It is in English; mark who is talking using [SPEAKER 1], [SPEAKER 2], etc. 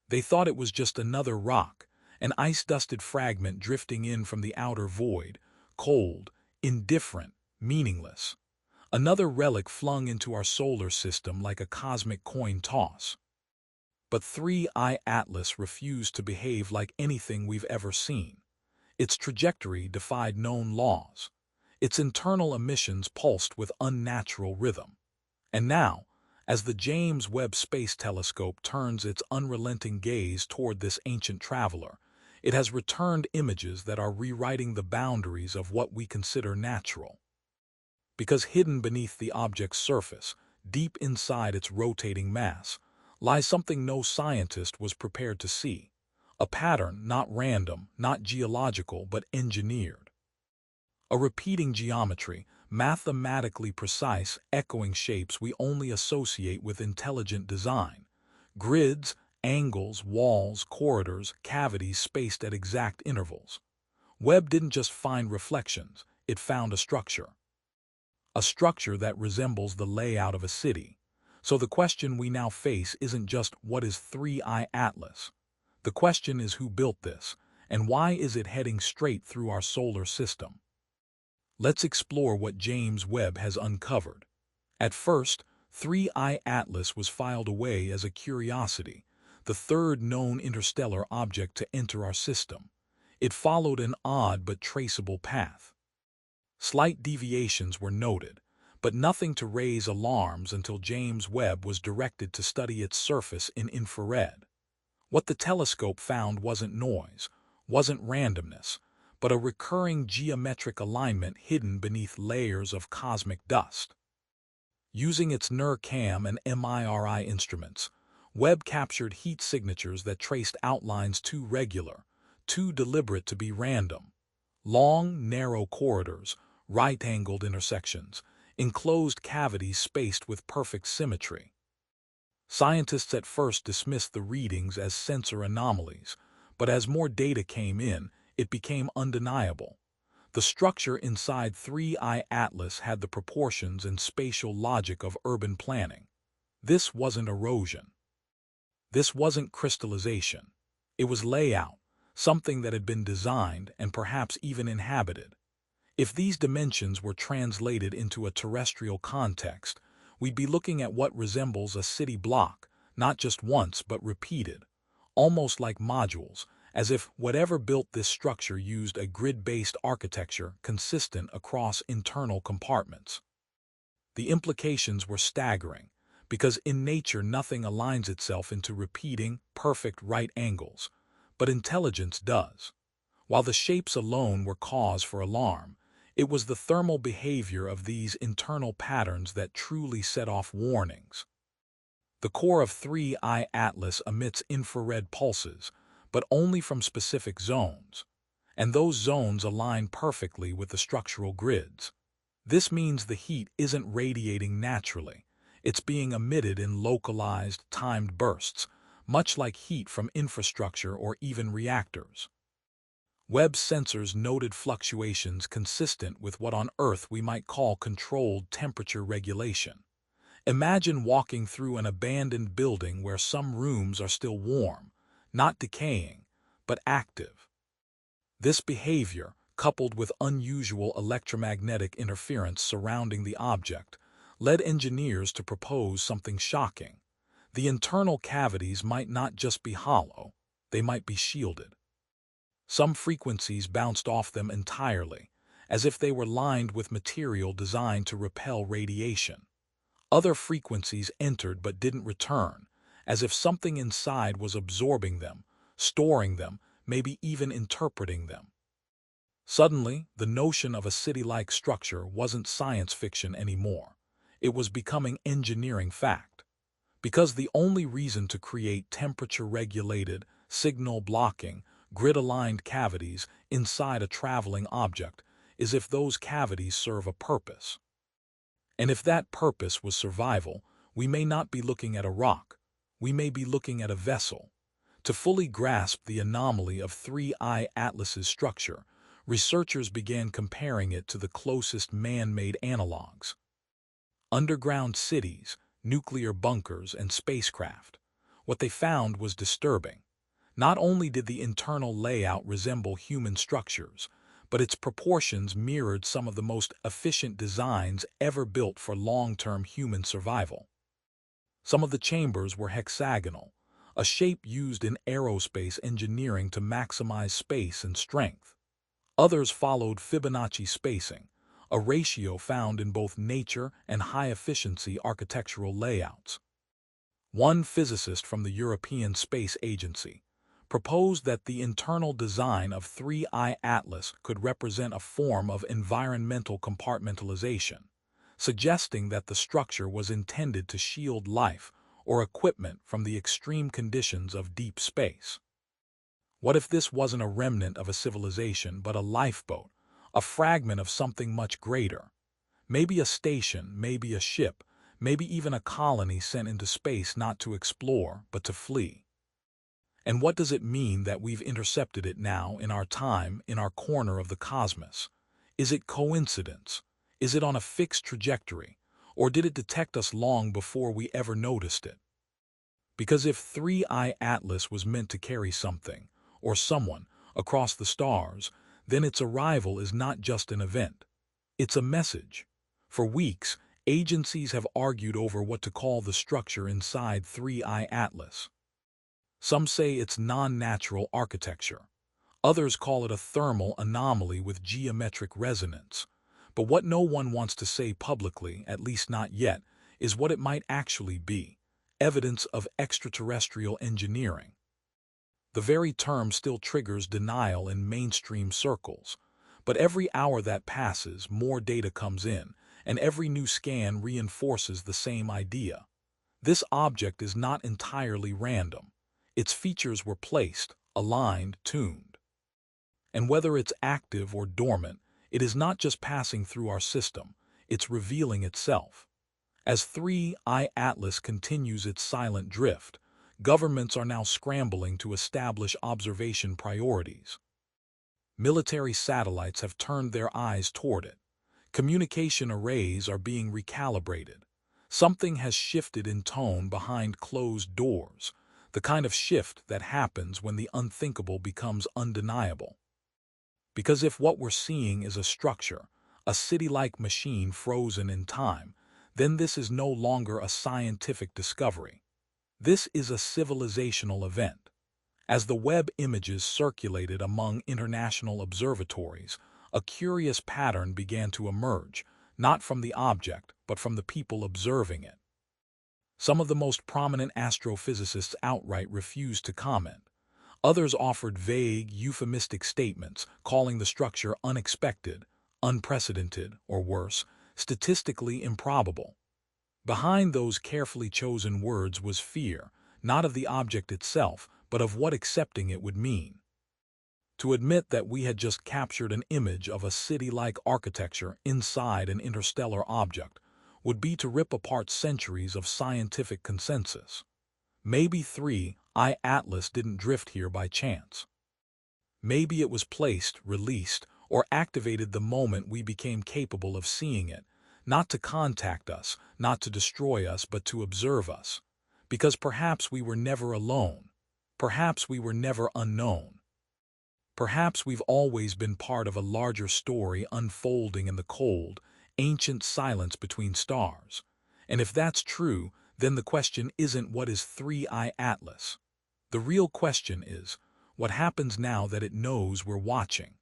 [SPEAKER 1] They thought it was just another rock, an ice-dusted fragment drifting in from the outer void, cold, indifferent, meaningless. Another relic flung into our solar system like a cosmic coin toss. But 3I Atlas refused to behave like anything we've ever seen. Its trajectory defied known laws. Its internal emissions pulsed with unnatural rhythm. And now, as the James Webb Space Telescope turns its unrelenting gaze toward this ancient traveler, it has returned images that are rewriting the boundaries of what we consider natural. Because hidden beneath the object's surface, deep inside its rotating mass, lies something no scientist was prepared to see. A pattern not random, not geological, but engineered. A repeating geometry, mathematically precise, echoing shapes we only associate with intelligent design. Grids, angles, walls, corridors, cavities spaced at exact intervals. Webb didn't just find reflections, it found a structure. A structure that resembles the layout of a city. So the question we now face isn't just what is 3I Atlas? The question is who built this, and why is it heading straight through our solar system? Let's explore what James Webb has uncovered. At first, 3I Atlas was filed away as a curiosity, the third known interstellar object to enter our system. It followed an odd but traceable path. Slight deviations were noted, but nothing to raise alarms until James Webb was directed to study its surface in infrared. What the telescope found wasn't noise, wasn't randomness, but a recurring geometric alignment hidden beneath layers of cosmic dust. Using its NIRCam and MIRI instruments, Webb captured heat signatures that traced outlines too regular, too deliberate to be random. Long, narrow corridors, right-angled intersections, enclosed cavities spaced with perfect symmetry. Scientists at first dismissed the readings as sensor anomalies, but as more data came in, it became undeniable. The structure inside 3I Atlas had the proportions and spatial logic of urban planning. This wasn't erosion. This wasn't crystallization. It was layout, something that had been designed and perhaps even inhabited. If these dimensions were translated into a terrestrial context, we'd be looking at what resembles a city block, not just once but repeated, almost like modules, as if whatever built this structure used a grid-based architecture consistent across internal compartments. The implications were staggering, because in nature nothing aligns itself into repeating, perfect right angles, but intelligence does. While the shapes alone were cause for alarm, it was the thermal behavior of these internal patterns that truly set off warnings. The core of 3I Atlas emits infrared pulses, but only from specific zones, and those zones align perfectly with the structural grids. This means the heat isn't radiating naturally, it's being emitted in localized, timed bursts, much like heat from infrastructure or even reactors. Webb's sensors noted fluctuations consistent with what on Earth we might call controlled temperature regulation. Imagine walking through an abandoned building where some rooms are still warm, not decaying, but active. This behavior, coupled with unusual electromagnetic interference surrounding the object, led engineers to propose something shocking. The internal cavities might not just be hollow, they might be shielded. Some frequencies bounced off them entirely, as if they were lined with material designed to repel radiation. Other frequencies entered but didn't return, as if something inside was absorbing them, storing them, maybe even interpreting them. Suddenly, the notion of a city-like structure wasn't science fiction anymore. It was becoming engineering fact. Because the only reason to create temperature-regulated, signal-blocking, grid-aligned cavities inside a traveling object is if those cavities serve a purpose. And if that purpose was survival, we may not be looking at a rock, we may be looking at a vessel. To fully grasp the anomaly of 3I Atlas's structure, researchers began comparing it to the closest man-made analogs: underground cities, nuclear bunkers, and spacecraft. What they found was disturbing. Not only did the internal layout resemble human structures, but its proportions mirrored some of the most efficient designs ever built for long-term human survival. Some of the chambers were hexagonal, a shape used in aerospace engineering to maximize space and strength. Others followed Fibonacci spacing, a ratio found in both nature and high-efficiency architectural layouts. One physicist from the European Space Agency proposed that the internal design of 3I Atlas could represent a form of environmental compartmentalization, suggesting that the structure was intended to shield life or equipment from the extreme conditions of deep space. What if this wasn't a remnant of a civilization but a lifeboat, a fragment of something much greater? Maybe a station, maybe a ship, maybe even a colony sent into space not to explore but to flee. And what does it mean that we've intercepted it now in our time, in our corner of the cosmos? Is it coincidence? Is it on a fixed trajectory? Or did it detect us long before we ever noticed it? Because if 3I Atlas was meant to carry something, or someone, across the stars, then its arrival is not just an event. It's a message. For weeks, agencies have argued over what to call the structure inside 3I Atlas. Some say it's non-natural architecture. Others call it a thermal anomaly with geometric resonance. But what no one wants to say publicly, at least not yet, is what it might actually be: evidence of extraterrestrial engineering. The very term still triggers denial in mainstream circles. But every hour that passes, more data comes in, and every new scan reinforces the same idea. This object is not entirely random. Its features were placed, aligned, tuned. And whether it's active or dormant, it is not just passing through our system, it's revealing itself. As 3I Atlas continues its silent drift, governments are now scrambling to establish observation priorities. Military satellites have turned their eyes toward it. Communication arrays are being recalibrated. Something has shifted in tone behind closed doors, the kind of shift that happens when the unthinkable becomes undeniable. Because if what we're seeing is a structure, a city-like machine frozen in time, then this is no longer a scientific discovery. This is a civilizational event. As the Webb images circulated among international observatories, a curious pattern began to emerge, not from the object, but from the people observing it. Some of the most prominent astrophysicists outright refused to comment. Others offered vague, euphemistic statements, calling the structure unexpected, unprecedented, or worse, statistically improbable. Behind those carefully chosen words was fear, not of the object itself, but of what accepting it would mean. To admit that we had just captured an image of a city-like architecture inside an interstellar object would be to rip apart centuries of scientific consensus. Maybe 3I Atlas didn't drift here by chance. Maybe it was placed, released, or activated the moment we became capable of seeing it, not to contact us, not to destroy us, but to observe us. Because perhaps we were never alone. Perhaps we were never unknown. Perhaps we've always been part of a larger story unfolding in the cold, ancient silence between stars. And if that's true, then the question isn't what is 3I Atlas. The real question is, what happens now that it knows we're watching?